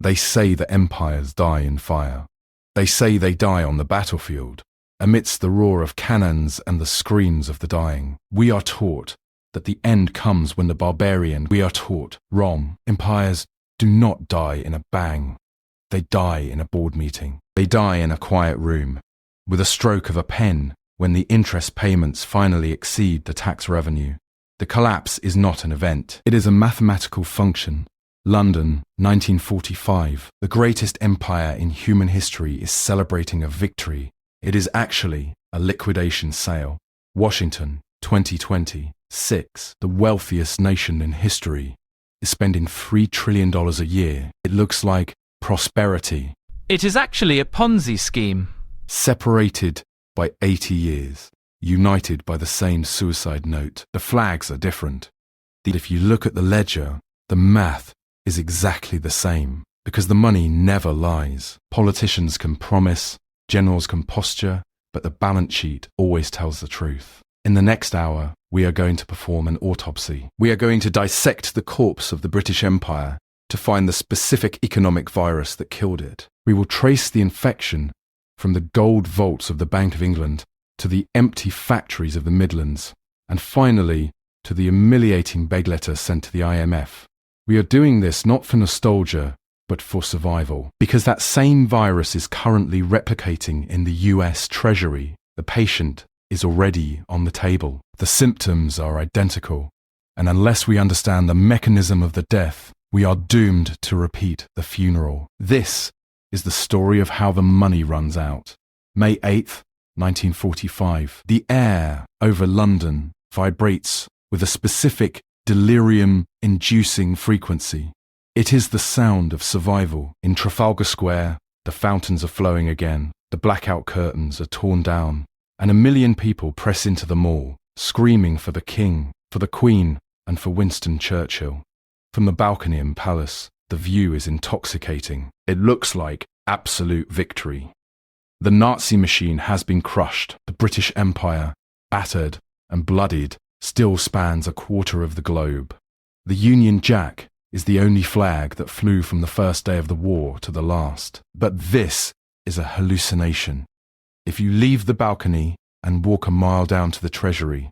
They say that empires die in fire. They say they die on the battlefield, amidst the roar of cannons and the screams of the dying. We are taught that the end comes when the barbarian. We are taught wrong. Empires do not die in a bang. They die in a board meeting. They die in a quiet room, with a stroke of a pen when the interest payments finally exceed the tax revenue. The collapse is not an event. It is a mathematical function. London, 1945. The greatest empire in human history is celebrating a victory. It is actually a liquidation sale. Washington, 2026. The wealthiest nation in history is spending $3 trillion a year. It looks like prosperity. It is actually a Ponzi scheme. Separated by 80 years, united by the same suicide note. The flags are different. If you look at the ledger, the math is exactly the same, because the money never lies. Politicians can promise, generals can posture, but the balance sheet always tells the truth. In the next hour, we are going to perform an autopsy. We are going to dissect the corpse of the British Empire to find the specific economic virus that killed it. We will trace the infection from the gold vaults of the Bank of England to the empty factories of the Midlands, and finally to the humiliating beg letter sent to the IMF. We are doing this not for nostalgia, but for survival, because that same virus is currently replicating in the US Treasury. The patient is already on the table. The symptoms are identical, and unless we understand the mechanism of the death, we are doomed to repeat the funeral. This is the story of how the money runs out. May 8th, 1945. The air over London vibrates with a specific delirium-inducing frequency. It is the sound of survival. In Trafalgar Square, the fountains are flowing again, the blackout curtains are torn down, and 1 million people press into the mall, screaming for the King, for the Queen, and for Winston Churchill. From the balcony in Palace, the view is intoxicating. It looks like absolute victory. The Nazi machine has been crushed. The British Empire, battered and bloodied, still spans a quarter of the globe. The Union Jack is the only flag that flew from the first day of the war to the last. But this is a hallucination. If you leave the balcony and walk a mile down to the Treasury,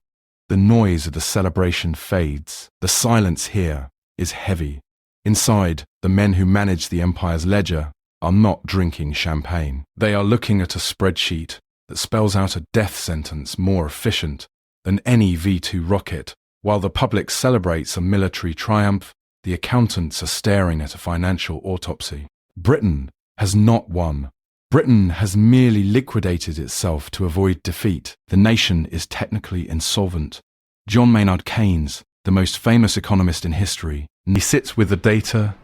the noise of the celebration fades. The silence here is heavy. Inside, the men who manage the empire's ledger are not drinking champagne. They are looking at a spreadsheet that spells out a death sentence more efficient than any V-2 rocket. While the public celebrates a military triumph, the accountants are staring at a financial autopsy. Britain has not won. Britain has merely liquidated itself to avoid defeat. The nation is technically insolvent. John Maynard Keynes, the most famous economist in history, he sits with the data,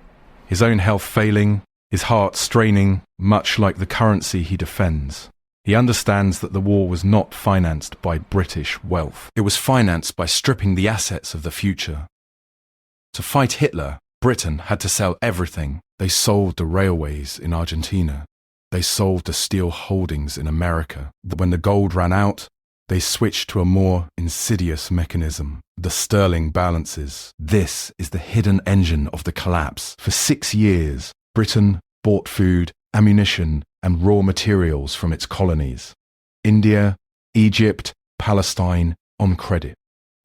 his own health failing, his heart straining, much like the currency he defends. He understands that the war was not financed by British wealth. It was financed by stripping the assets of the future. To fight Hitler, Britain had to sell everything. They sold the railways in Argentina. They sold the steel holdings in America. When the gold ran out, they switched to a more insidious mechanism, the sterling balances. This is the hidden engine of the collapse. For 6 years, Britain bought food, ammunition, and raw materials from its colonies. India, Egypt, Palestine, on credit.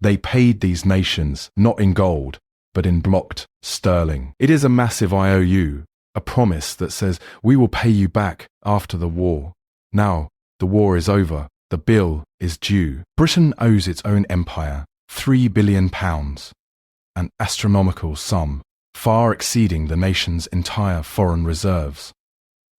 They paid these nations not in gold, but in blocked sterling. It is a massive IOU, a promise that says we will pay you back after the war. Now, the war is over. The bill is due. Britain owes its own empire £3 billion, an astronomical sum, far exceeding the nation's entire foreign reserves.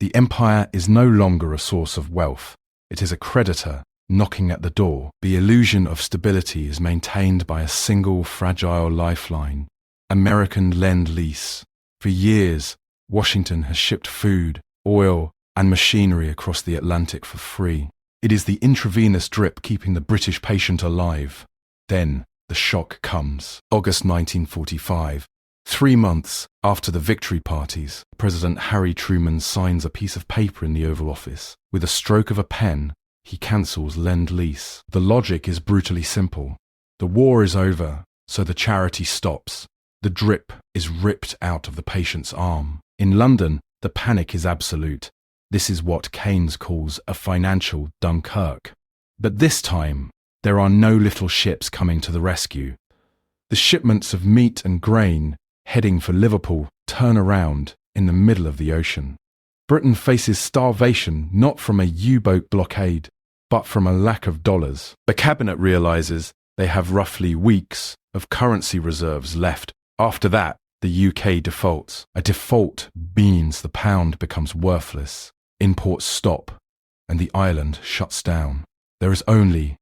The empire is no longer a source of wealth. It is a creditor knocking at the door. The illusion of stability is maintained by a single fragile lifeline, American Lend-Lease. For years, Washington has shipped food, oil, and machinery across the Atlantic for free. It is the intravenous drip keeping the British patient alive. Then the shock comes. August 1945. 3 months after the victory parties, President Harry Truman signs a piece of paper in the Oval Office. With a stroke of a pen, he cancels Lend-Lease. The logic is brutally simple. The war is over, so the charity stops. The drip is ripped out of the patient's arm. In London, the panic is absolute. This is what Keynes calls a financial Dunkirk. But this time, there are no little ships coming to the rescue. The shipments of meat and grain heading for Liverpool turn around in the middle of the ocean. Britain faces starvation not from a U-boat blockade, but from a lack of dollars. The cabinet realises they have roughly weeks of currency reserves left. After that, the UK defaults. A default means the pound becomes worthless. Imports stop, and the island shuts down. There is only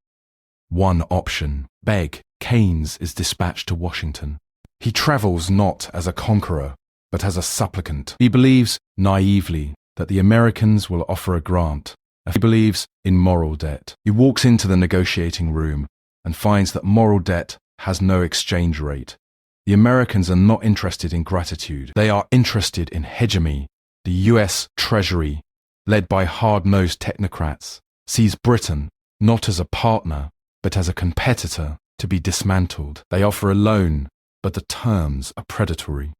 one option. Beg. Keynes is dispatched to Washington. He travels not as a conqueror, but as a supplicant. He believes, naively, that the Americans will offer a grant. He believes in moral debt. He walks into the negotiating room and finds that moral debt has no exchange rate. The Americans are not interested in gratitude. They are interested in hegemony. The US Treasury, led by hard-nosed technocrats, sees Britain not as a partner, but as a competitor to be dismantled. They offer a loan, but the terms are predatory.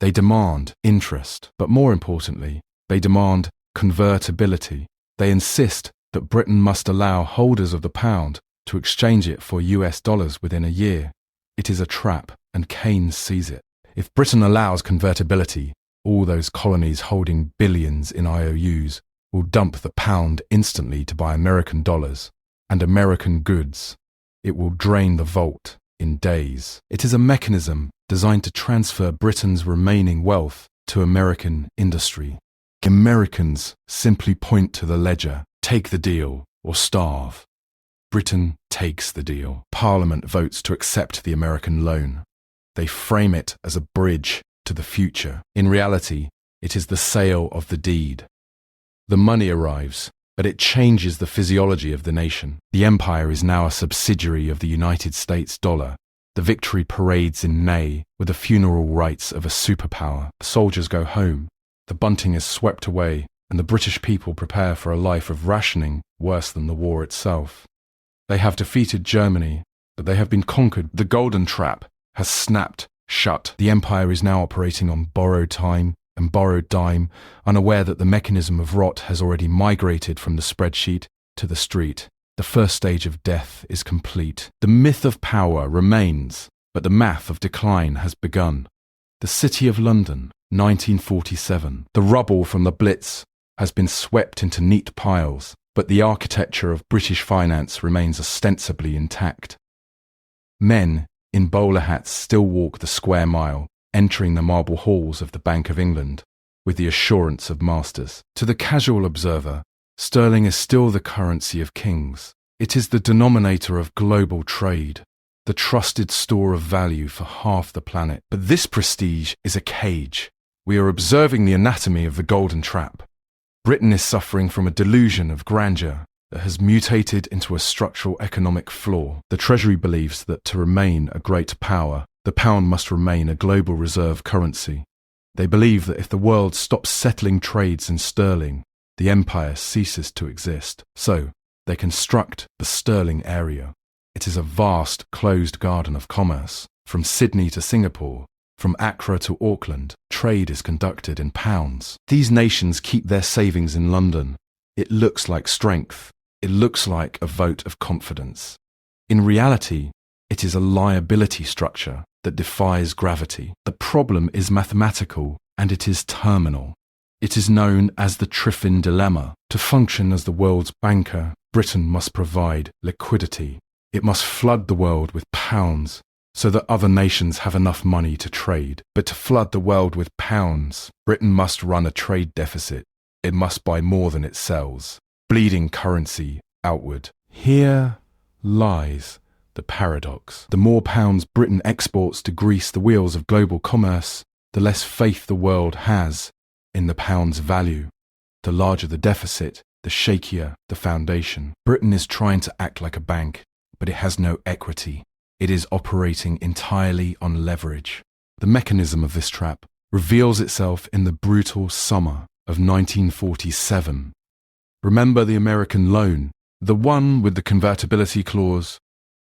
They demand interest, but more importantly, they demand convertibility. They insist that Britain must allow holders of the pound to exchange it for US dollars within a year. It is a trap, and Keynes sees it. If Britain allows convertibility, all those colonies holding billions in IOUs will dump the pound instantly to buy American dollars and American goods. It will drain the vault in days. It is a mechanism designed to transfer Britain's remaining wealth to American industry. Americans simply point to the ledger, take the deal or starve. Britain takes the deal. Parliament votes to accept the American loan. They frame it as a bridge to the future. In reality, it is the sale of the deed. The money arrives, but it changes the physiology of the nation. The empire is now a subsidiary of the United States dollar. The victory parades in May with the funeral rites of a superpower. The soldiers go home. The bunting is swept away, and the British people prepare for a life of rationing worse than the war itself. They have defeated Germany, but they have been conquered. The golden trap has snapped shut. The empire is now operating on borrowed time and borrowed dime, unaware that the mechanism of rot has already migrated from the spreadsheet to the street. The first stage of death is complete. The myth of power remains, but the math of decline has begun. The City of London, 1947. The rubble from the Blitz has been swept into neat piles, but the architecture of British finance remains ostensibly intact. Men in bowler hats still walk the square mile, entering the marble halls of the Bank of England with the assurance of masters. To the casual observer, sterling is still the currency of kings. It is the denominator of global trade, the trusted store of value for half the planet. But this prestige is a cage. We are observing the anatomy of the golden trap. Britain is suffering from a delusion of grandeur that has mutated into a structural economic flaw. The Treasury believes that to remain a great power, the pound must remain a global reserve currency. They believe that if the world stops settling trades in sterling, the empire ceases to exist. So, they construct the sterling area. It is a vast, closed garden of commerce. From Sydney to Singapore, from Accra to Auckland, trade is conducted in pounds. These nations keep their savings in London. It looks like strength. It looks like a vote of confidence. In reality, it is a liability structure that defies gravity. The problem is mathematical, and it is terminal. It is known as the Triffin dilemma. To function as the world's banker, Britain must provide liquidity. It must flood the world with pounds so that other nations have enough money to trade. But to flood the world with pounds, Britain must run a trade deficit. It must buy more than it sells, bleeding currency outward. Here lies the paradox. The more pounds Britain exports to grease the wheels of global commerce, the less faith the world has in the pound's value. The larger the deficit, the shakier the foundation. Britain is trying to act like a bank, but it has no equity. It is operating entirely on leverage. The mechanism of this trap reveals itself in the brutal summer of 1947. Remember the American loan, the one with the convertibility clause?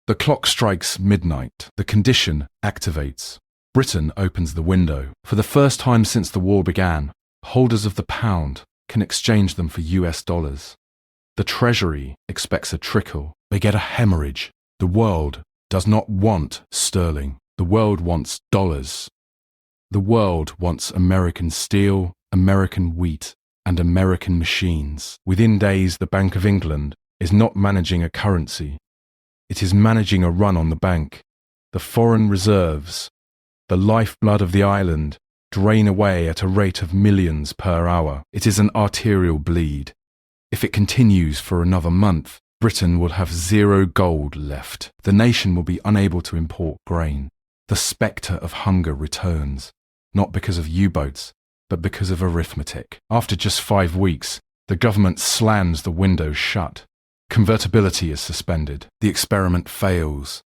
The clock strikes midnight. The condition activates. Britain opens the window. For the first time since the war began, holders of the pound can exchange them for US dollars. The Treasury expects a trickle. They get a hemorrhage. The world does not want sterling. The world wants dollars. The world wants American steel, American wheat, and American machines. Within days, the Bank of England is not managing a currency. It is managing a run on the bank. The foreign reserves, the lifeblood of the island, drain away at a rate of millions per hour. It is an arterial bleed. If it continues for another month, Britain will have zero gold left. The nation will be unable to import grain. The spectre of hunger returns, not because of U-boats, but because of arithmetic. After just 5 weeks, the government slams the windows shut. Convertibility is suspended. The experiment fails.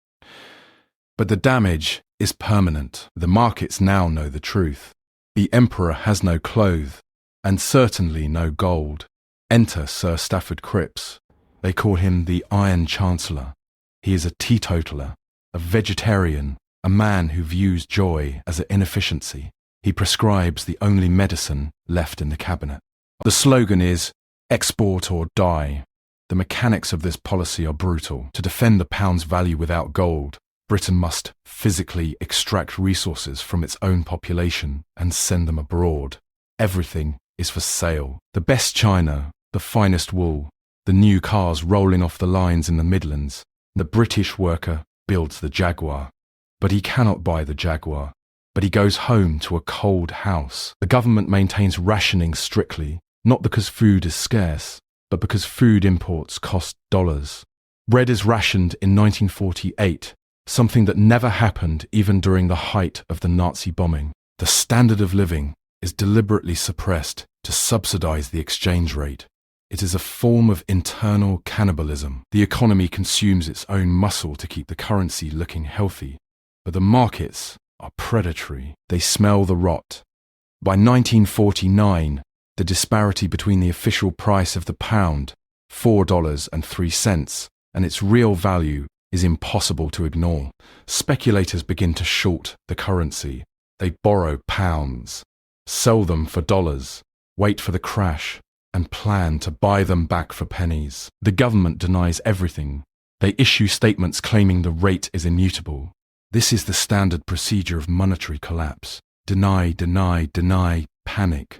But the damage is permanent. The markets now know the truth. The emperor has no clothes, and certainly no gold. Enter Sir Stafford Cripps. They call him the Iron Chancellor. He is a teetotaler, a vegetarian, a man who views joy as an inefficiency. He prescribes the only medicine left in the cabinet. The slogan is, export or die. The mechanics of this policy are brutal. To defend the pound's value without gold, Britain must physically extract resources from its own population and send them abroad. Everything is for sale. The best china, the finest wool, the new cars rolling off the lines in the Midlands. The British worker builds the Jaguar. But he cannot buy the Jaguar. But he goes home to a cold house. The government maintains rationing strictly, not because food is scarce, but because food imports cost dollars. Bread is rationed in 1948, something that never happened even during the height of the Nazi bombing. The standard of living is deliberately suppressed to subsidize the exchange rate. It is a form of internal cannibalism. The economy consumes its own muscle to keep the currency looking healthy, but the markets are predatory. They smell the rot. By 1949, the disparity between the official price of the pound, $4.03, and its real value is impossible to ignore. Speculators begin to short the currency. They borrow pounds, sell them for dollars, wait for the crash, and plan to buy them back for pennies. The government denies everything. They issue statements claiming the rate is immutable. This is the standard procedure of monetary collapse. Deny, deny, deny, panic.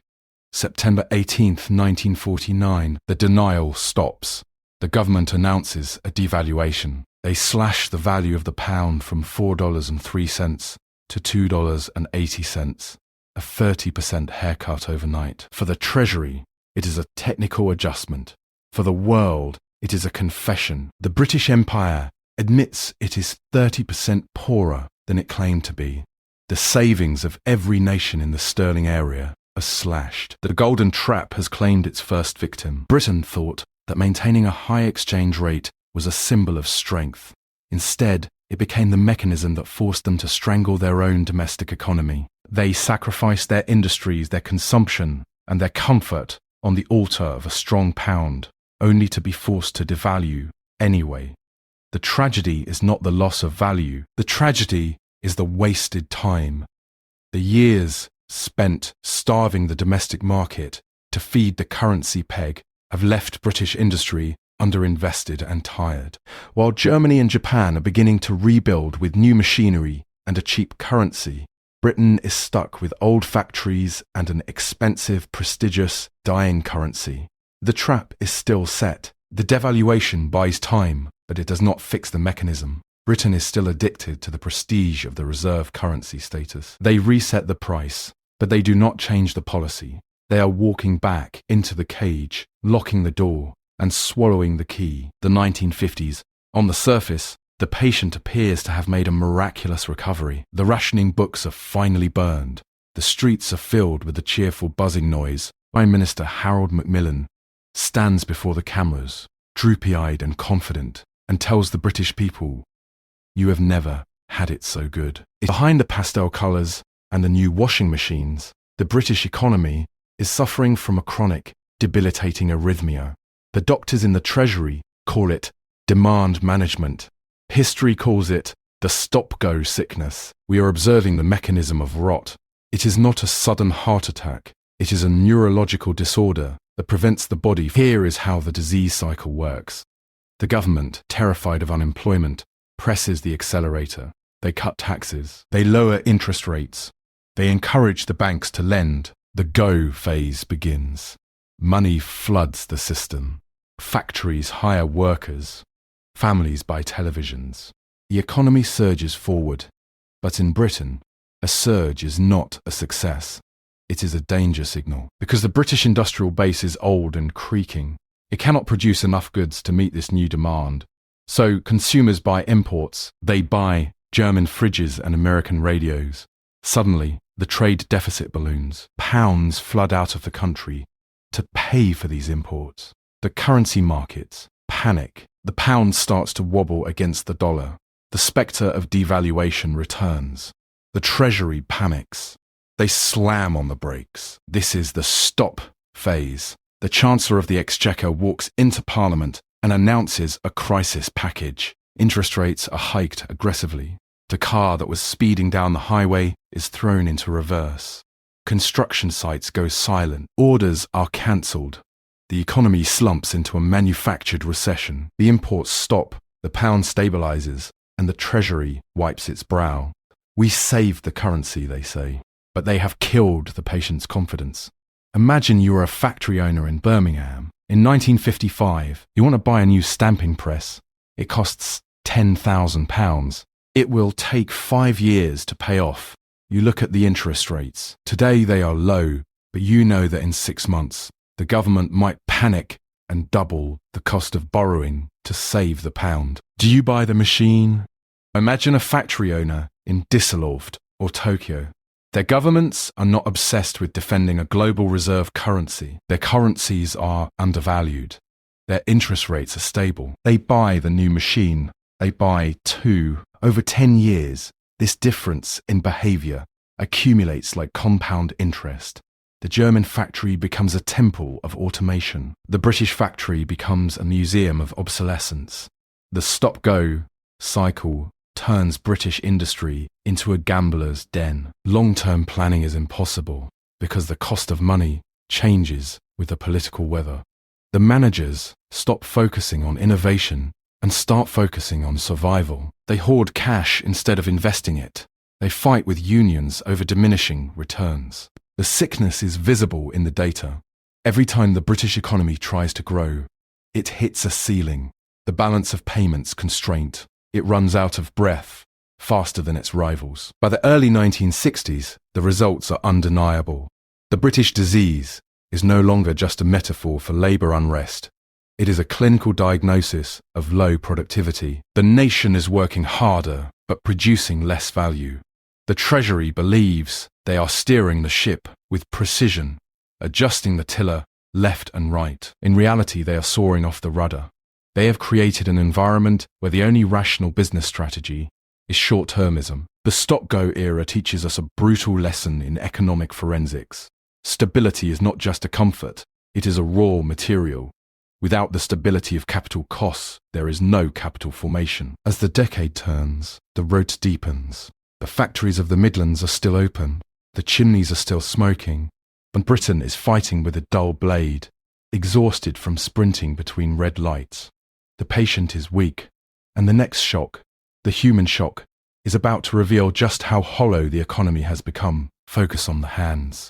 September 18th, 1949, the denial stops. The government announces a devaluation. They slash the value of the pound from $4.03 to $2.80, a 30% haircut overnight. For the Treasury, it is a technical adjustment. For the world, it is a confession. The British Empire admits it is 30% poorer than it claimed to be. The savings of every nation in the sterling area are slashed. The golden trap has claimed its first victim. Britain thought that maintaining a high exchange rate was a symbol of strength. Instead, it became the mechanism that forced them to strangle their own domestic economy. They sacrificed their industries, their consumption, and their comfort on the altar of a strong pound, only to be forced to devalue anyway. The tragedy is not the loss of value. The tragedy is the wasted time. The years spent starving the domestic market to feed the currency peg have left British industry underinvested and tired. While Germany and Japan are beginning to rebuild with new machinery and a cheap currency, Britain is stuck with old factories and an expensive, prestigious, dying currency. The trap is still set. The devaluation buys time, but it does not fix the mechanism. Britain is still addicted to the prestige of the reserve currency status. They reset the price, but they do not change the policy. They are walking back into the cage, locking the door, and swallowing the key. The 1950s. On the surface, the patient appears to have made a miraculous recovery. The rationing books are finally burned. The streets are filled with the cheerful buzzing noise. Prime Minister Harold Macmillan stands before the cameras, droopy-eyed and confident, and tells the British people, "You have never had it so good." Behind the pastel colours and the new washing machines, the British economy is suffering from a chronic, debilitating arrhythmia. The doctors in the Treasury call it demand management. History calls it The stop-go sickness. We are observing the mechanism of rot. It is not a sudden heart attack. It is a neurological disorder that prevents the body. Here is how the disease cycle works. The government, terrified of unemployment, presses the accelerator. They cut taxes. They lower interest rates. They encourage the banks to lend. The go phase begins. Money floods the system. Factories hire workers. Families buy televisions. The economy surges forward. But in Britain, a surge is not a success. It is a danger signal. Because the British industrial base is old and creaking, it cannot produce enough goods to meet this new demand. So consumers buy imports. They buy German fridges and American radios. Suddenly, the trade deficit balloons. Pounds flood out of the country to pay for these imports. The currency markets panic. The pound starts to wobble against the dollar. The spectre of devaluation returns. The Treasury panics. They slam on the brakes. This is the stop phase. The Chancellor of the Exchequer walks into Parliament and announces a crisis package. Interest rates are hiked aggressively. The car that was speeding down the highway is thrown into reverse. Construction sites go silent. Orders are cancelled. The economy slumps into a manufactured recession. The imports stop. The pound stabilizes. And the Treasury wipes its brow. We saved the currency, they say, but they have killed the patient's confidence. Imagine you are a factory owner in Birmingham. In 1955, you want to buy a new stamping press. It costs £10,000. It will take 5 years to pay off. You look at the interest rates. Today they are low, but you know that in 6 months, the government might panic and double the cost of borrowing to save the pound. Do you buy the machine? Imagine a factory owner in Düsseldorf or Tokyo. Their governments are not obsessed with defending a global reserve currency. Their currencies are undervalued. Their interest rates are stable. They buy the new machine. They buy two. Over 10 years, this difference in behavior accumulates like compound interest. The German factory becomes a temple of automation. The British factory becomes a museum of obsolescence. The stop-go cycle turns British industry into a gambler's den. Long-term planning is impossible because the cost of money changes with the political weather. The managers stop focusing on innovation and start focusing on survival. They hoard cash instead of investing it. They fight with unions over diminishing returns. The sickness is visible in the data. Every time the British economy tries to grow, it hits a ceiling. The balance of payments constraint. It runs out of breath faster than its rivals. By the early 1960s, the results are undeniable. The British disease is no longer just a metaphor for labour unrest. It is a clinical diagnosis of low productivity. The nation is working harder, but producing less value. The Treasury believes they are steering the ship with precision, adjusting the tiller left and right. In reality, they are soaring off the rudder. They have created an environment where the only rational business strategy is short-termism. The stop-go era teaches us a brutal lesson in economic forensics. Stability is not just a comfort, it is a raw material. Without the stability of capital costs, there is no capital formation. As the decade turns, the road deepens. The factories of the Midlands are still open. The chimneys are still smoking. And Britain is fighting with a dull blade, exhausted from sprinting between red lights. The patient is weak, and the next shock, the human shock, is about to reveal just how hollow the economy has become. Focus on the hands.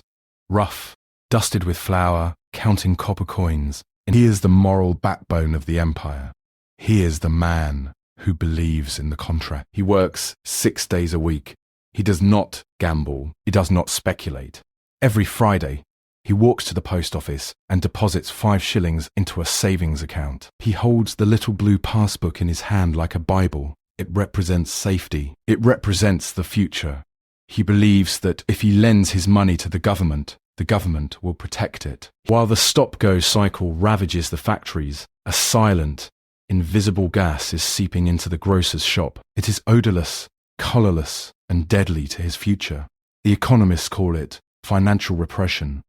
Rough, dusted with flour, counting copper coins, and he is the moral backbone of the empire. He is the man who believes in the contract. He works 6 days a week. He does not gamble. He does not speculate. Every Friday, he walks to the post office and deposits 5 shillings into a savings account. He holds the little blue passbook in his hand like a Bible. It represents safety. It represents the future. He believes that if he lends his money to the government will protect it. While the stop-go cycle ravages the factories, a silent, invisible gas is seeping into the grocer's shop. It is odorless, colourless, and deadly to his future. The economists call it financial repression.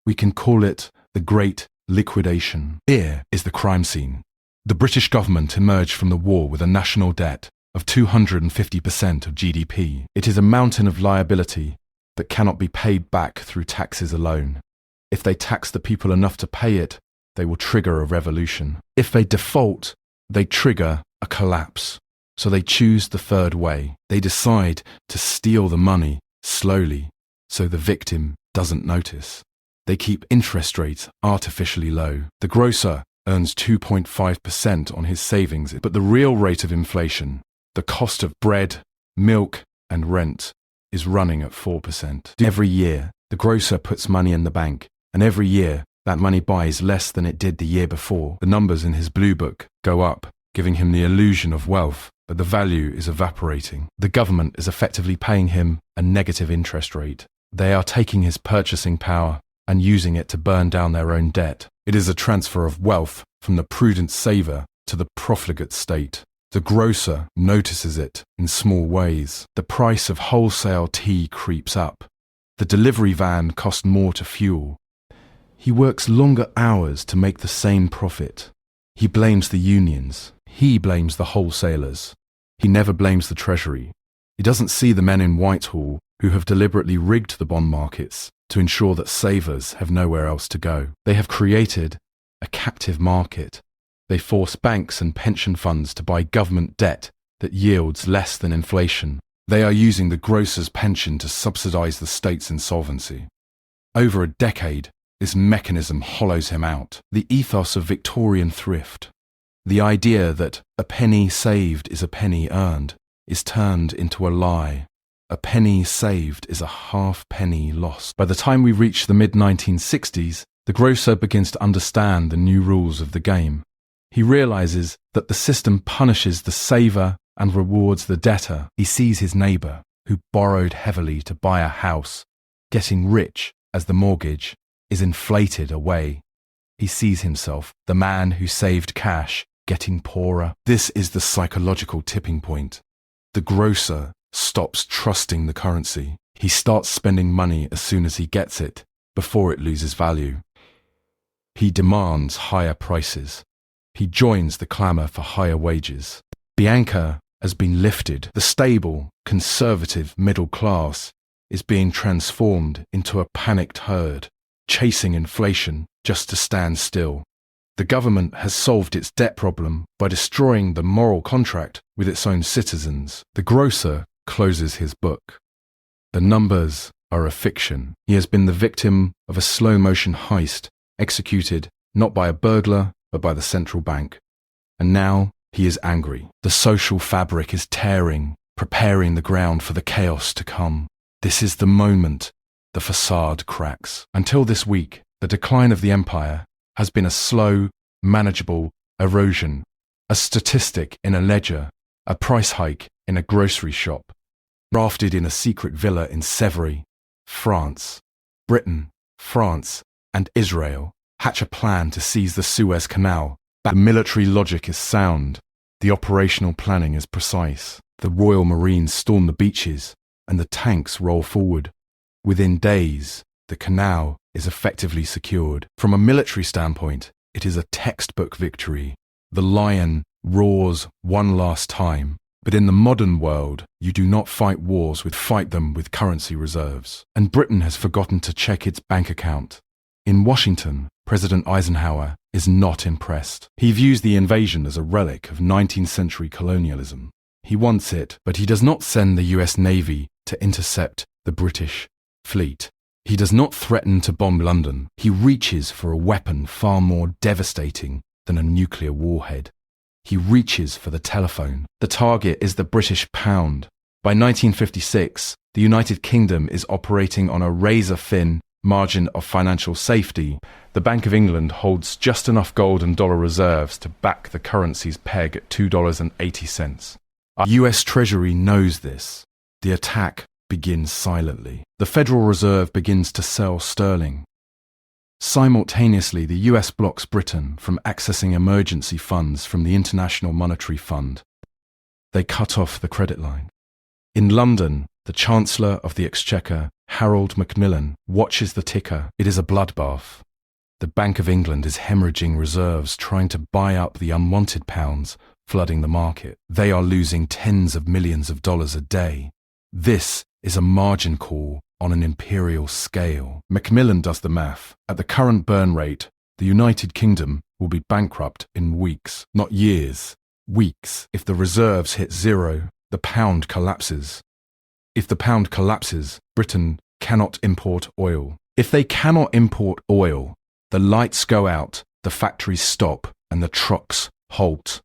We can call it the Great Liquidation. Here is the crime scene. The British government emerged from the war with a national debt of 250% of GDP. It is a mountain of liability that cannot be paid back through taxes alone. If they tax the people enough to pay it, they will trigger a revolution. If they default, they trigger a collapse. So they choose the third way. They decide to steal the money slowly so the victim doesn't notice. They keep interest rates artificially low. The grocer earns 2.5% on his savings, but the real rate of inflation, the cost of bread, milk, and rent, is running at 4%. Every year, the grocer puts money in the bank, and every year, that money buys less than it did the year before. The numbers in his blue book go up, giving him the illusion of wealth, but the value is evaporating. The government is effectively paying him a negative interest rate. They are taking his purchasing power and using it to burn down their own debt. It is a transfer of wealth from the prudent saver to the profligate state. The grocer notices it in small ways. The price of wholesale tea creeps up. The delivery van costs more to fuel. He works longer hours to make the same profit. He blames the unions. He blames the wholesalers. He never blames the Treasury. He doesn't see the men in Whitehall who have deliberately rigged the bond markets to ensure that savers have nowhere else to go. They have created a captive market. They force banks and pension funds to buy government debt that yields less than inflation. They are using the grocer's pension to subsidize the state's insolvency. Over a decade, this mechanism hollows him out. The ethos of Victorian thrift, the idea that a penny saved is a penny earned, is turned into a lie. A penny saved is a half penny lost. By the time we reach the mid-1960s, the grocer begins to understand the new rules of the game. He realizes that the system punishes the saver and rewards the debtor. He sees his neighbor, who borrowed heavily to buy a house, getting rich as the mortgage is inflated away. He sees himself, the man who saved cash, getting poorer. This is the psychological tipping point. The grocer stops trusting the currency. He starts spending money as soon as he gets it, before it loses value. He demands higher prices. He joins the clamour for higher wages. The anchor has been lifted. The stable, conservative middle class is being transformed into a panicked herd, chasing inflation just to stand still. The government has solved its debt problem by destroying the moral contract with its own citizens. The grocer closes his book. The numbers are a fiction. He has been the victim of a slow-motion heist executed not by a burglar but by the central bank. And now he is angry. The social fabric is tearing, preparing the ground for the chaos to come. This is the moment the facade cracks. Until this week, the decline of the empire has been a slow, manageable erosion, a statistic in a ledger, a price hike in a grocery shop, rafted in a secret villa in Sèvres, France. Britain, France, and Israel hatch a plan to seize the Suez Canal. The military logic is sound. The operational planning is precise. The Royal Marines storm the beaches, and the tanks roll forward. Within days, the canal is effectively secured. From a military standpoint, it is a textbook victory. The lion roars one last time. But in the modern world, you do not fight wars, fight them with currency reserves. And Britain has forgotten to check its bank account. In Washington, President Eisenhower is not impressed. He views the invasion as a relic of 19th century colonialism. He wants it, but he does not send the US Navy to intercept the British fleet. He does not threaten to bomb London. He reaches for a weapon far more devastating than a nuclear warhead. He reaches for the telephone. The target is the British pound. By 1956, the United Kingdom is operating on a razor-thin margin of financial safety. The Bank of England holds just enough gold and dollar reserves to back the currency's peg at $2.80. Our US Treasury knows this. The attack begins silently. The Federal Reserve begins to sell sterling. Simultaneously, the US blocks Britain from accessing emergency funds from the International Monetary Fund. They cut off the credit line. In London, the Chancellor of the Exchequer, Harold Macmillan, watches the ticker. It is a bloodbath. The Bank of England is hemorrhaging reserves, trying to buy up the unwanted pounds flooding the market. They are losing tens of millions of dollars a day. This is a margin call on an imperial scale. Macmillan does the math. At the current burn rate, the United Kingdom will be bankrupt in weeks, not years. Weeks. If the reserves hit zero, the pound collapses. If the pound collapses, Britain cannot import oil. If they cannot import oil, the lights go out, the factories stop, and the trucks halt.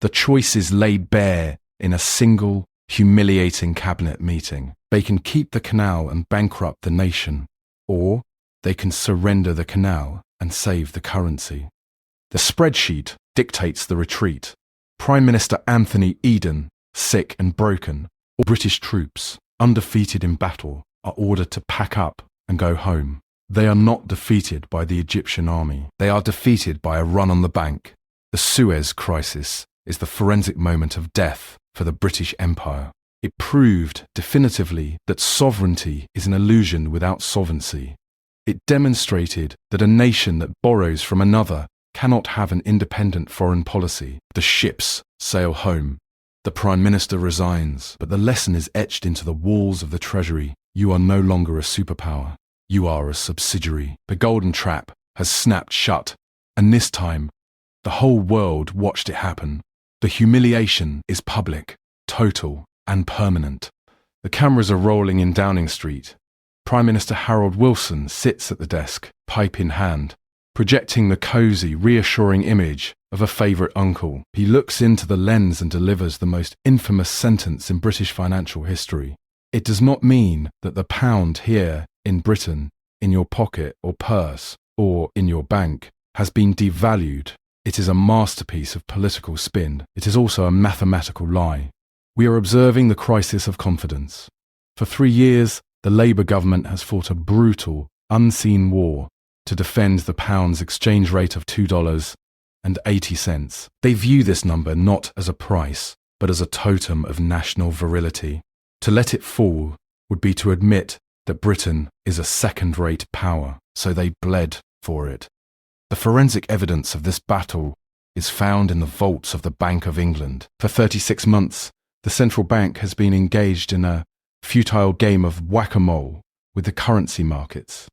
The choice is laid bare in a single, humiliating cabinet meeting. They can keep the canal and bankrupt the nation, or they can surrender the canal and save the currency. The spreadsheet dictates the retreat. Prime Minister Anthony Eden, sick and broken, or British troops, undefeated in battle, are ordered to pack up and go home. They are not defeated by the Egyptian army. They are defeated by a run on the bank. The Suez Crisis is the forensic moment of death for the British Empire. It proved definitively that sovereignty is an illusion without solvency. It demonstrated that a nation that borrows from another cannot have an independent foreign policy. The ships sail home. The Prime Minister resigns, but the lesson is etched into the walls of the Treasury. You are no longer a superpower. You are a subsidiary. The golden trap has snapped shut, and this time, the whole world watched it happen. The humiliation is public, total, and permanent. The cameras are rolling in Downing Street. Prime Minister Harold Wilson sits at the desk, pipe in hand, projecting the cosy, reassuring image of a favourite uncle. He looks into the lens and delivers the most infamous sentence in British financial history. It does not mean that the pound here in Britain, in your pocket or purse, or in your bank, has been devalued. It is a masterpiece of political spin. It is also a mathematical lie. We are observing the crisis of confidence. For 3 years, the Labour government has fought a brutal, unseen war to defend the pound's exchange rate of $2.80. They view this number not as a price, but as a totem of national virility. To let it fall would be to admit that Britain is a second-rate power, so they bled for it. The forensic evidence of this battle is found in the vaults of the Bank of England. For 36 months, the central bank has been engaged in a futile game of whack-a-mole with the currency markets.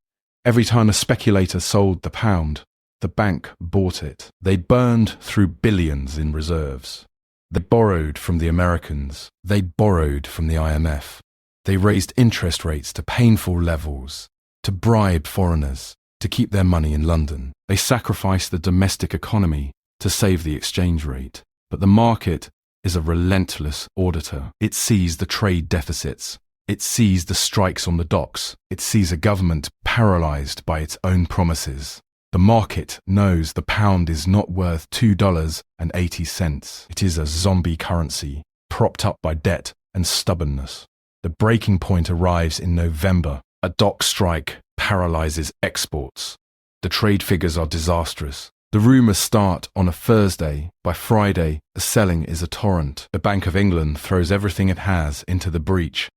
Every time a speculator sold the pound, the bank bought it. They burned through billions in reserves. They borrowed from the Americans. They borrowed from the IMF. They raised interest rates to painful levels, to bribe foreigners, to keep their money in London. They sacrificed the domestic economy to save the exchange rate. But the market is a relentless auditor. It sees the trade deficits. It sees the strikes on the docks. It sees a government paralyzed by its own promises. The market knows the pound is not worth $2.80. It is a zombie currency, propped up by debt and stubbornness. The breaking point arrives in November. A dock strike paralyzes exports. The trade figures are disastrous. The rumours start on a Thursday. By Friday, the selling is a torrent. The Bank of England throws everything it has into the breach,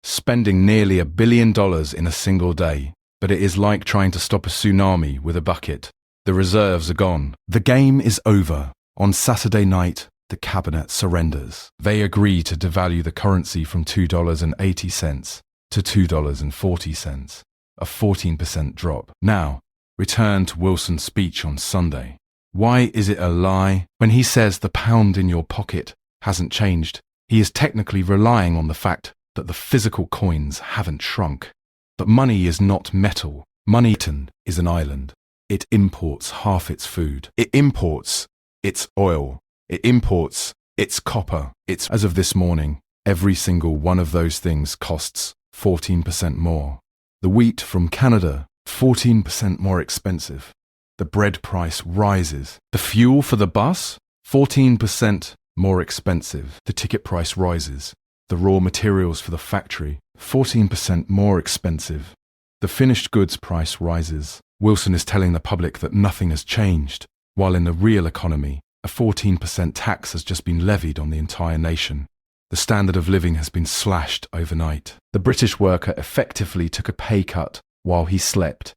spending nearly $1 billion in a single day. But it is like trying to stop a tsunami with a bucket. The reserves are gone. The game is over. On Saturday night, the cabinet surrenders. They agree to devalue the currency from $2.80 to $2.40, a 14% drop. Now, return to Wilson's speech on Sunday. Why is it a lie? When he says the pound in your pocket hasn't changed, he is technically relying on the fact that the physical coins haven't shrunk. But money is not metal. Money is an island. It imports half its food. It imports its oil. It imports its copper. As of this morning, every single one of those things costs 14% more. The wheat from Canada, 14% more expensive. The bread price rises. The fuel for the bus, 14% more expensive. The ticket price rises. The raw materials for the factory, 14% more expensive. The finished goods price rises. Wilson is telling the public that nothing has changed, while in the real economy, a 14% tax has just been levied on the entire nation. The standard of living has been slashed overnight. The British worker effectively took a pay cut while he slept.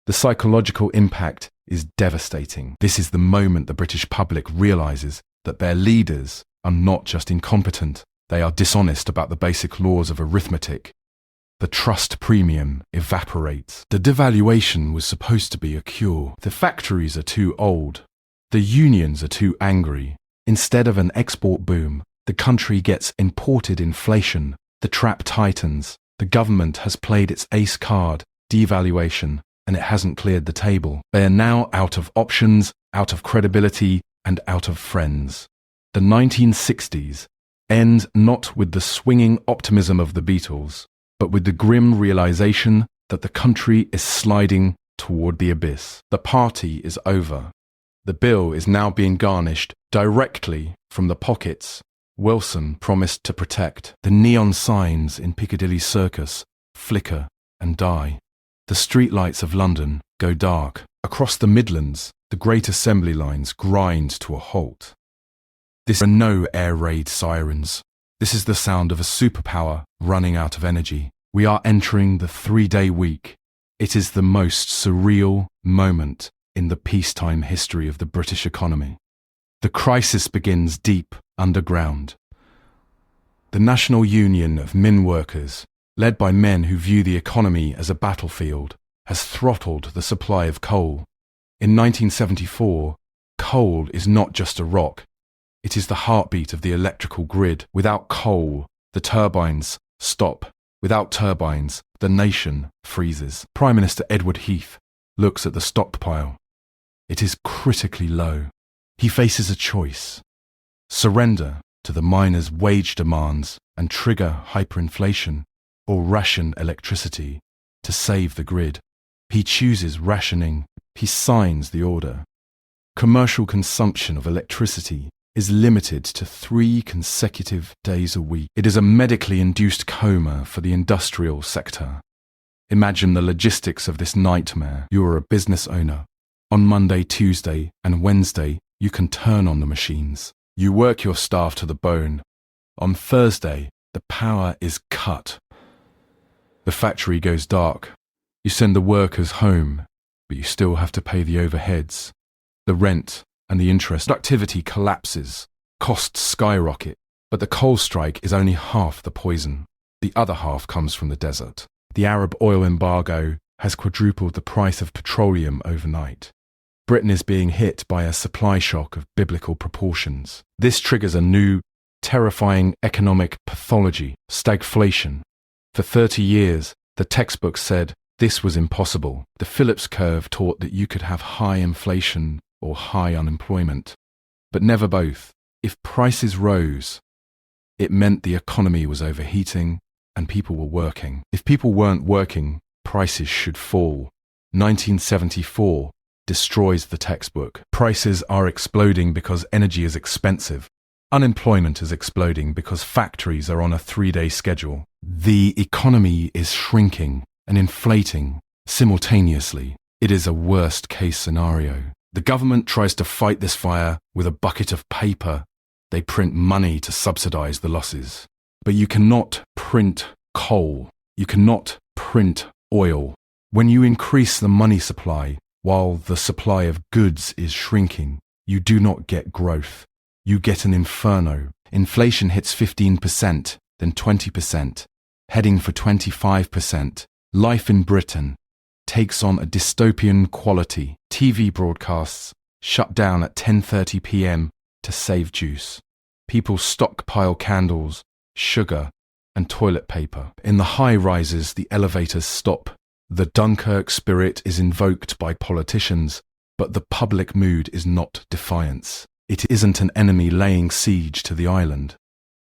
The psychological impact is devastating. This is the moment the British public realises that their leaders are not just incompetent, they are dishonest about the basic laws of arithmetic. The trust premium evaporates. The devaluation was supposed to be a cure. The factories are too old. The unions are too angry. Instead of an export boom, the country gets imported inflation. The trap tightens. The government has played its ace card, devaluation, and it hasn't cleared the table. They are now out of options, out of credibility, and out of friends. The 1960s end not with the swinging optimism of the Beatles, but with the grim realization that the country is sliding toward the abyss. The party is over. The bill is now being garnished directly from the pockets Wilson promised to protect. The neon signs in Piccadilly Circus flicker and die. The streetlights of London go dark. Across the Midlands, the great assembly lines grind to a halt. These are no air raid sirens. This is the sound of a superpower running out of energy. We are entering the 3-day week. It is the most surreal moment in the peacetime history of the British economy. The crisis begins deep underground. The National Union of Min Workers, led by men who view the economy as a battlefield, has throttled the supply of coal. In 1974, coal is not just a rock. It is the heartbeat of the electrical grid. Without coal, the turbines stop. Without turbines, the nation freezes. Prime Minister Edward Heath looks at the stockpile. It is critically low. He faces a choice: surrender to the miners' wage demands and trigger hyperinflation, or ration electricity to save the grid. He chooses rationing. He signs the order. Commercial consumption of electricity is limited to 3 consecutive days a week. It is a medically induced coma for the industrial sector. Imagine the logistics of this nightmare. You are a business owner. On Monday, Tuesday, and Wednesday, you can turn on the machines. You work your staff to the bone. On Thursday, the power is cut. The factory goes dark. You send the workers home, but you still have to pay the overheads, the rent, and the interest. Productivity collapses. Costs skyrocket. But the coal strike is only half the poison. The other half comes from the desert. The Arab oil embargo has quadrupled the price of petroleum overnight. Britain is being hit by a supply shock of biblical proportions. This triggers a new, terrifying economic pathology: stagflation. For 30 years, the textbooks said this was impossible. The Phillips curve taught that you could have high inflation or high unemployment, but never both. If prices rose, it meant the economy was overheating and people were working. If people weren't working, prices should fall. 1974 destroys the textbook. Prices are exploding because energy is expensive. Unemployment is exploding because factories are on a 3-day schedule. The economy is shrinking and inflating simultaneously. It is a worst-case scenario. The government tries to fight this fire with a bucket of paper. They print money to subsidize the losses. But you cannot print coal. You cannot print oil. When you increase the money supply while the supply of goods is shrinking, you do not get growth. You get an inferno. Inflation hits 15%, then 20%, heading for 25%. Life in Britain takes on a dystopian quality. TV broadcasts shut down at 10:30 p.m. to save juice. People stockpile candles, sugar, and toilet paper. In the high rises, the elevators stop. The Dunkirk spirit is invoked by politicians, but the public mood is not defiance. It isn't an enemy laying siege to the island.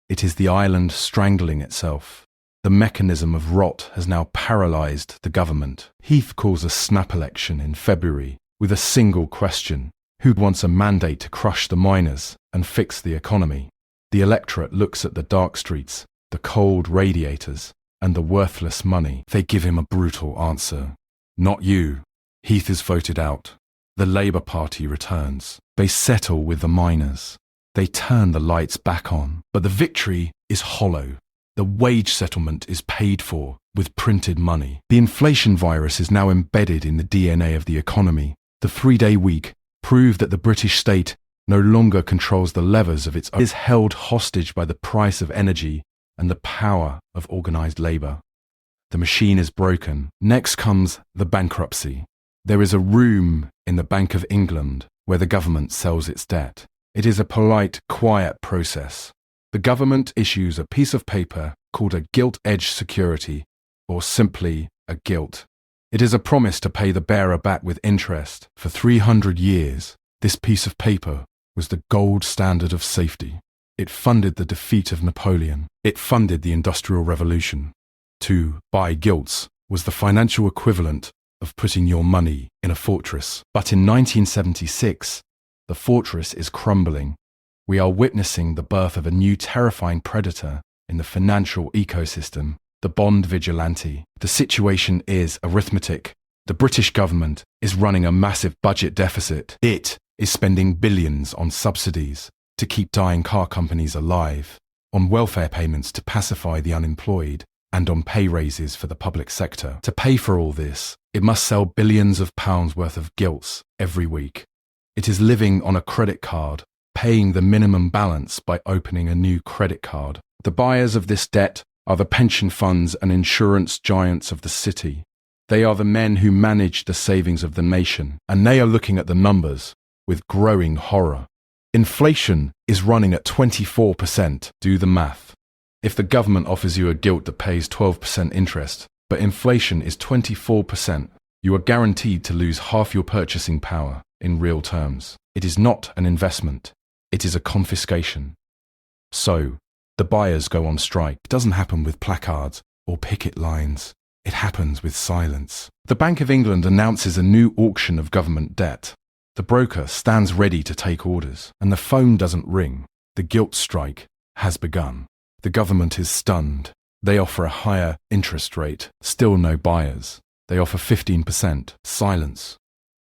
It is the island strangling itself. The mechanism of rot has now paralysed the government. Heath calls a snap election in February with a single question: who wants a mandate to crush the miners and fix the economy? The electorate looks at the dark streets, the cold radiators, and the worthless money. They give him a brutal answer. Not you. Heath is voted out. The Labour Party returns. They settle with the miners. They turn the lights back on. But the victory is hollow. The wage settlement is paid for with printed money. The inflation virus is now embedded in the DNA of the economy. The 3-day week proved that the British state no longer controls the levers of its own. It is held hostage by the price of energy and the power of organized labor. The machine is broken. Next comes the bankruptcy. There is a room in the Bank of England where the government sells its debt. It is a polite, quiet process. The government issues a piece of paper called a gilt-edged security, or simply a gilt. It is a promise to pay the bearer back with interest. For 300 years, this piece of paper was the gold standard of safety. It funded the defeat of Napoleon. It funded the Industrial Revolution. To buy gilts was the financial equivalent of putting your money in a fortress. But in 1976, the fortress is crumbling. We are witnessing the birth of a new terrifying predator in the financial ecosystem, the bond vigilante. The situation is arithmetic. The British government is running a massive budget deficit. It is spending billions on subsidies to keep dying car companies alive, on welfare payments to pacify the unemployed, and on pay raises for the public sector. To pay for all this, it must sell billions of pounds worth of gilts every week. It is living on a credit card, paying the minimum balance by opening a new credit card. The buyers of this debt are the pension funds and insurance giants of the city. They are the men who manage the savings of the nation, and they are looking at the numbers with growing horror. Inflation is running at 24%. Do the math. If the government offers you a gilt that pays 12% interest, but inflation is 24%, you are guaranteed to lose half your purchasing power in real terms. It is not an investment. It is a confiscation. So, the buyers go on strike. It doesn't happen with placards or picket lines. It happens with silence. The Bank of England announces a new auction of government debt. The broker stands ready to take orders, and the phone doesn't ring. The gilt strike has begun. The government is stunned. They offer a higher interest rate. Still no buyers. They offer 15%. Silence.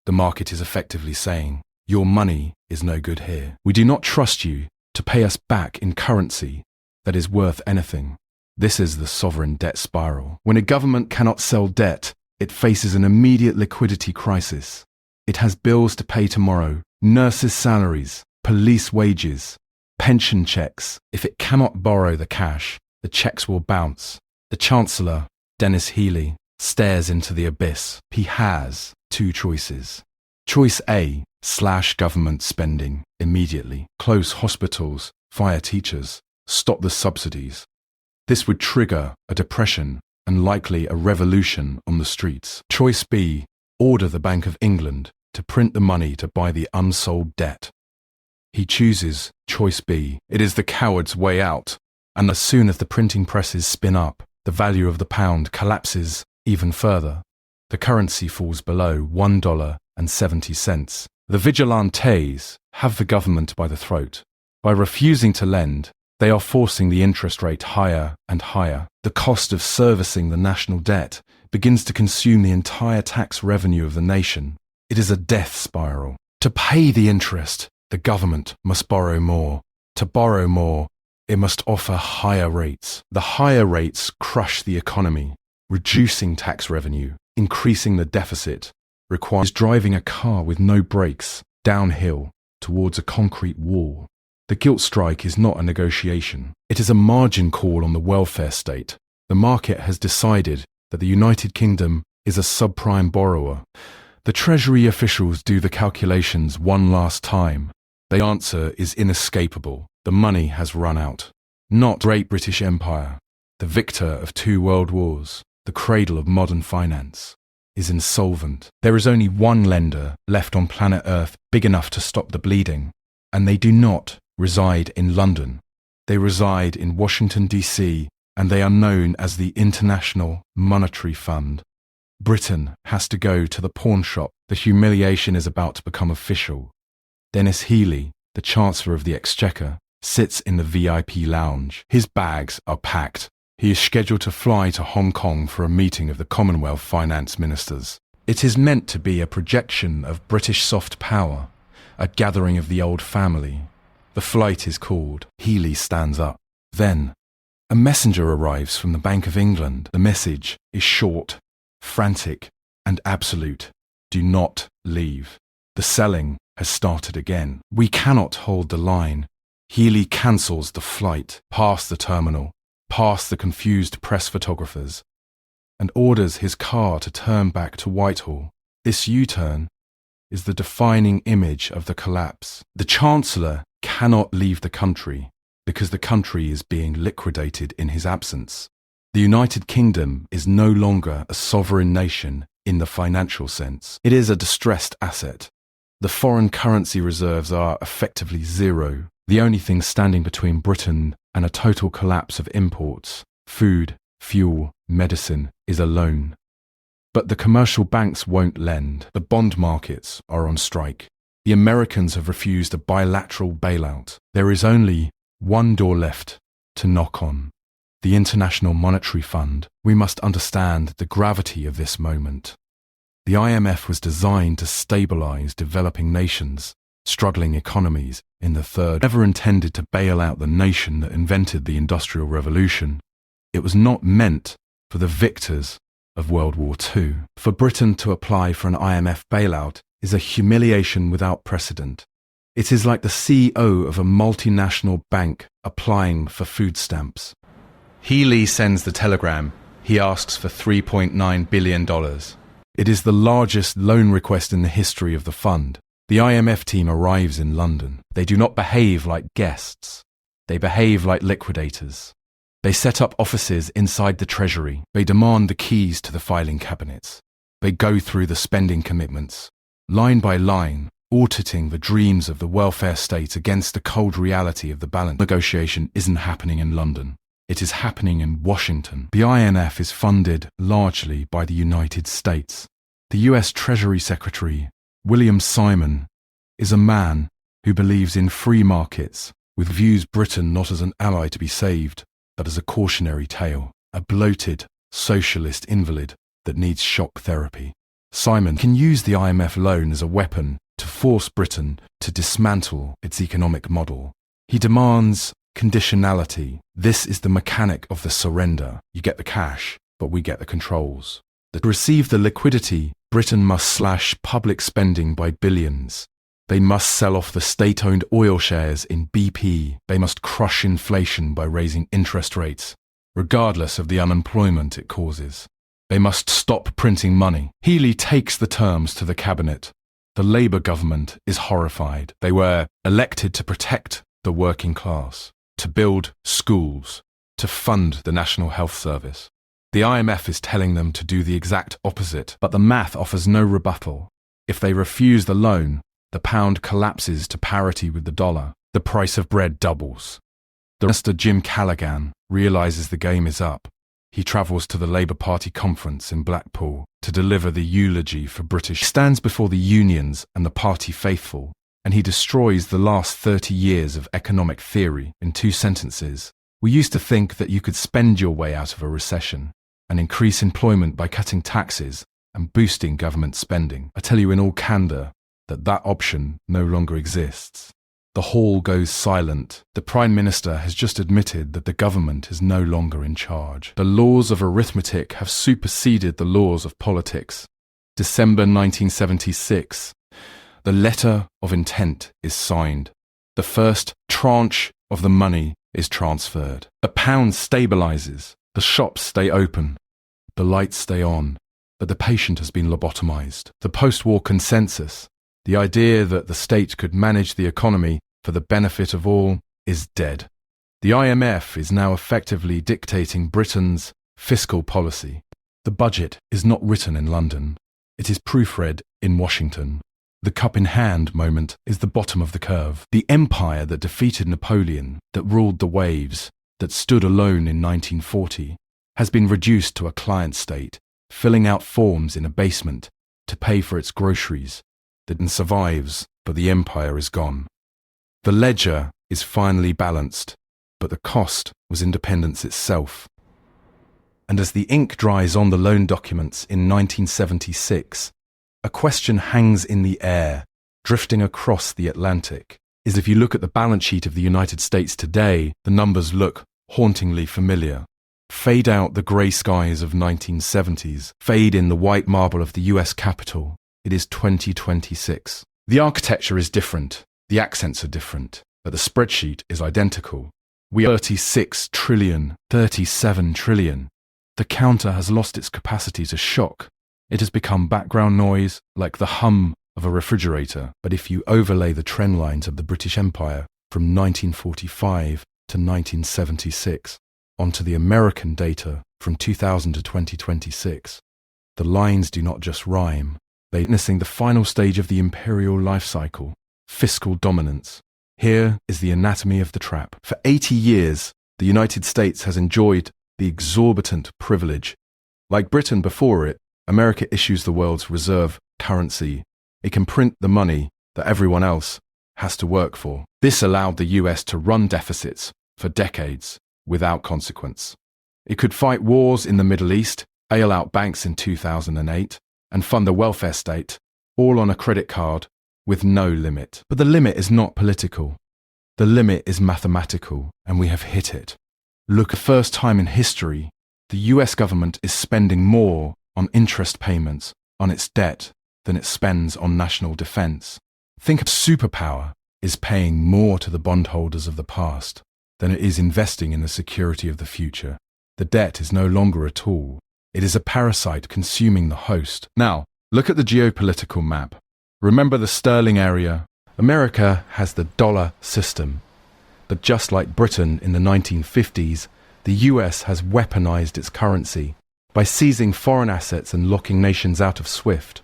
The market is effectively saying, your money is no good here. We do not trust you to pay us back in currency that is worth anything. This is the sovereign debt spiral. When a government cannot sell debt, it faces an immediate liquidity crisis. It has bills to pay tomorrow, nurses' salaries, police wages, pension checks. If it cannot borrow the cash, the checks will bounce. The Chancellor, Dennis Healey, stares into the abyss. He has two choices. Choice A, slash government spending immediately. Close hospitals, fire teachers, stop the subsidies. This would trigger a depression and likely a revolution on the streets. Choice B, order the Bank of England to print the money to buy the unsold debt. He chooses choice B. It is the coward's way out, and as soon as the printing presses spin up, the value of the pound collapses even further. The currency falls below $1.70. The vigilantes have the government by the throat. By refusing to lend, they are forcing the interest rate higher and higher. The cost of servicing the national debt begins to consume the entire tax revenue of the nation. It is a death spiral. To pay the interest, the government must borrow more. To borrow more, it must offer higher rates. The higher rates crush the economy, reducing tax revenue, increasing the deficit, requires driving a car with no brakes downhill towards a concrete wall. The gilt strike is not a negotiation. It is a margin call on the welfare state. The market has decided that the United Kingdom is a subprime borrower. The Treasury officials do the calculations one last time. The answer is inescapable. The money has run out. Not Great British Empire, the victor of 2 world wars, the cradle of modern finance, is insolvent. There is only one lender left on planet Earth big enough to stop the bleeding, and they do not reside in London. They reside in Washington, D.C., and they are known as the International Monetary Fund. Britain has to go to the pawn shop. The humiliation is about to become official. Dennis Healey, the Chancellor of the Exchequer, sits in the VIP lounge. His bags are packed. He is scheduled to fly to Hong Kong for a meeting of the Commonwealth Finance Ministers. It is meant to be a projection of British soft power, a gathering of the old family. The flight is called. Healey stands up. Then, a messenger arrives from the Bank of England. The message is short, frantic, and absolute. Do not leave. The selling has started again. We cannot hold the line. Healy cancels the flight past the terminal, past the confused press photographers, and orders his car to turn back to Whitehall. This U-turn is the defining image of the collapse. The Chancellor cannot leave the country because the country is being liquidated in his absence. The United Kingdom is no longer a sovereign nation in the financial sense. It is a distressed asset. The foreign currency reserves are effectively zero. The only thing standing between Britain and a total collapse of imports, food, fuel, medicine, is a loan. But the commercial banks won't lend. The bond markets are on strike. The Americans have refused a bilateral bailout. There is only one door left to knock on: the International Monetary Fund. We must understand the gravity of this moment. The IMF was designed to stabilize developing nations, struggling economies in the third. Never intended to bail out the nation that invented the Industrial Revolution. It was not meant for the victors of World War II. For Britain to apply for an IMF bailout is a humiliation without precedent. It is like the CEO of a multinational bank applying for food stamps. Healy sends the telegram. He asks for $3.9 billion. It is the largest loan request in the history of the fund. The IMF team arrives in London. They do not behave like guests. They behave like liquidators. They set up offices inside the Treasury. They demand the keys to the filing cabinets. They go through the spending commitments, line by line, auditing the dreams of the welfare state against the cold reality of the balance. Negotiation isn't happening in London. It is happening in Washington. The IMF is funded largely by the United States. The US Treasury Secretary, William Simon, is a man who believes in free markets, with views Britain not as an ally to be saved, but as a cautionary tale, a bloated, socialist invalid that needs shock therapy. Simon can use the IMF loan as a weapon to force Britain to dismantle its economic model. He demands conditionality. This is the mechanic of the surrender. You get the cash, but we get the controls. To receive the liquidity, Britain must slash public spending by billions. They must sell off the state-owned oil shares in BP. They must crush inflation by raising interest rates, regardless of the unemployment it causes. They must stop printing money. Healy takes the terms to the cabinet. The Labour government is horrified. They were elected to protect the working class, to build schools, to fund the National Health Service. The IMF is telling them to do the exact opposite, but the math offers no rebuttal. If they refuse the loan, the pound collapses to parity with the dollar. The price of bread doubles. The Minister Jim Callaghan realizes the game is up. He travels to the Labour Party conference in Blackpool to deliver the eulogy for British. He stands before the unions and the party faithful, and he destroys the last 30 years of economic theory in 2 sentences. We used to think that you could spend your way out of a recession and increase employment by cutting taxes and boosting government spending. I tell you in all candour that that option no longer exists. The hall goes silent. The Prime Minister has just admitted that the government is no longer in charge. The laws of arithmetic have superseded the laws of politics. December 1976. The letter of intent is signed. The first tranche of the money is transferred. The pound stabilizes. The shops stay open. The lights stay on. But the patient has been lobotomized. The post-war consensus, the idea that the state could manage the economy for the benefit of all, is dead. The IMF is now effectively dictating Britain's fiscal policy. The budget is not written in London. It is proofread in Washington. The cup-in-hand moment is the bottom of the curve. The empire that defeated Napoleon, that ruled the waves, that stood alone in 1940, has been reduced to a client state, filling out forms in a basement to pay for its groceries. That survives, but the empire is gone. The ledger is finally balanced, but the cost was independence itself. And as the ink dries on the loan documents in 1976, a question hangs in the air, drifting across the Atlantic. Is if you look at the balance sheet of the United States today, the numbers look hauntingly familiar. Fade out the grey skies of 1970s, fade in the white marble of the US Capitol. It is 2026. The architecture is different, the accents are different, but the spreadsheet is identical. We are 36 trillion, 37 trillion. The counter has lost its capacity to shock. It has become background noise, like the hum of a refrigerator. But if you overlay the trend lines of the British Empire from 1945 to 1976 onto the American data from 2000 to 2026, the lines do not just rhyme. They're witnessing the final stage of the imperial life cycle, fiscal dominance. Here is the anatomy of the trap. For 80 years, the United States has enjoyed the exorbitant privilege. Like Britain before it, America issues the world's reserve currency. It can print the money that everyone else has to work for. This allowed the US to run deficits for decades without consequence. It could fight wars in the Middle East, bail out banks in 2008, and fund the welfare state, all on a credit card with no limit. But the limit is not political. The limit is mathematical, and we have hit it. Look, for the first time in history, the US government is spending more on interest payments on its debt than it spends on national defense. Think of superpower is paying more to the bondholders of the past than it is investing in the security of the future. The debt is no longer a tool. It is a parasite consuming the host. Now, look at the geopolitical map. Remember the sterling area? America has the dollar system. But just like Britain in the 1950s, the US has weaponized its currency. By seizing foreign assets and locking nations out of SWIFT,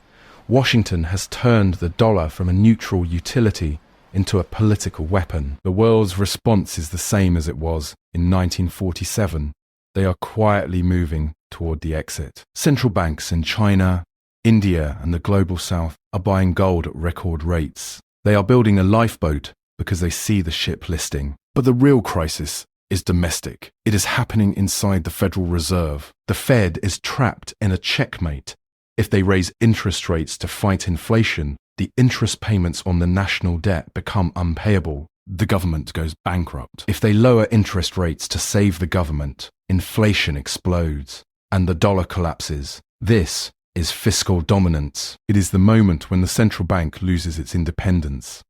Washington has turned the dollar from a neutral utility into a political weapon. The world's response is the same as it was in 1947. They are quietly moving toward the exit. Central banks in China, India, and the global south are buying gold at record rates. They are building a lifeboat because they see the ship listing. But the real crisis is domestic. It is happening inside the Federal Reserve. The Fed is trapped in a checkmate. If they raise interest rates to fight inflation, the interest payments on the national debt become unpayable. The government goes bankrupt. If they lower interest rates to save the government, inflation explodes and the dollar collapses. This is fiscal dominance. It is the moment when the central bank loses its independence.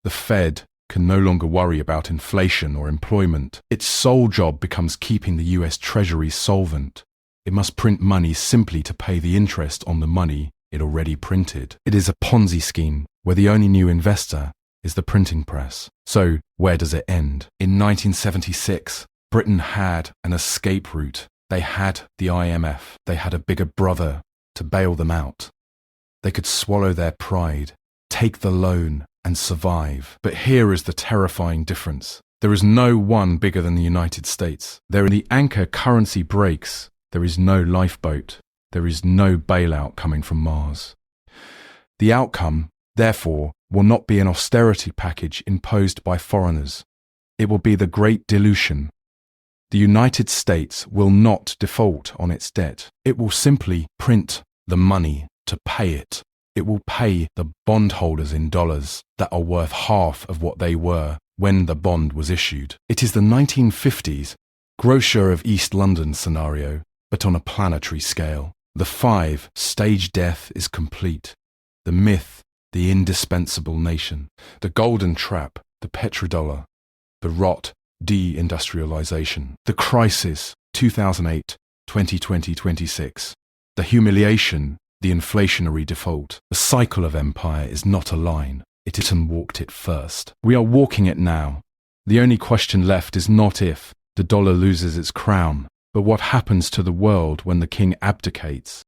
The Fed can no longer worry about inflation or employment. Its sole job becomes keeping the US Treasury solvent. It must print money simply to pay the interest on the money it already printed. It is a Ponzi scheme where the only new investor is the printing press. So where does it end? In 1976, Britain had an escape route. They had the IMF. They had a bigger brother to bail them out. They could swallow their pride, take the loan, and survive. But here is the terrifying difference. There is no one bigger than the United States. There in the anchor currency breaks. There is no lifeboat. There is no bailout coming from Mars. The outcome, therefore, will not be an austerity package imposed by foreigners. It will be the great dilution. The United States will not default on its debt. It will simply print the money to pay it. It will pay the bondholders in dollars that are worth half of what they were when the bond was issued. It is the 1950s grocer of East London scenario, but on a planetary scale. The 5 stage death is complete. The myth, the indispensable nation. The golden trap, the petrodollar. The rot, deindustrialization. The crisis, 2008, 2020, 26. The humiliation, the inflationary default. The cycle of empire is not a line. It is and walked it first. We are walking it now. The only question left is not if the dollar loses its crown, but what happens to the world when the king abdicates.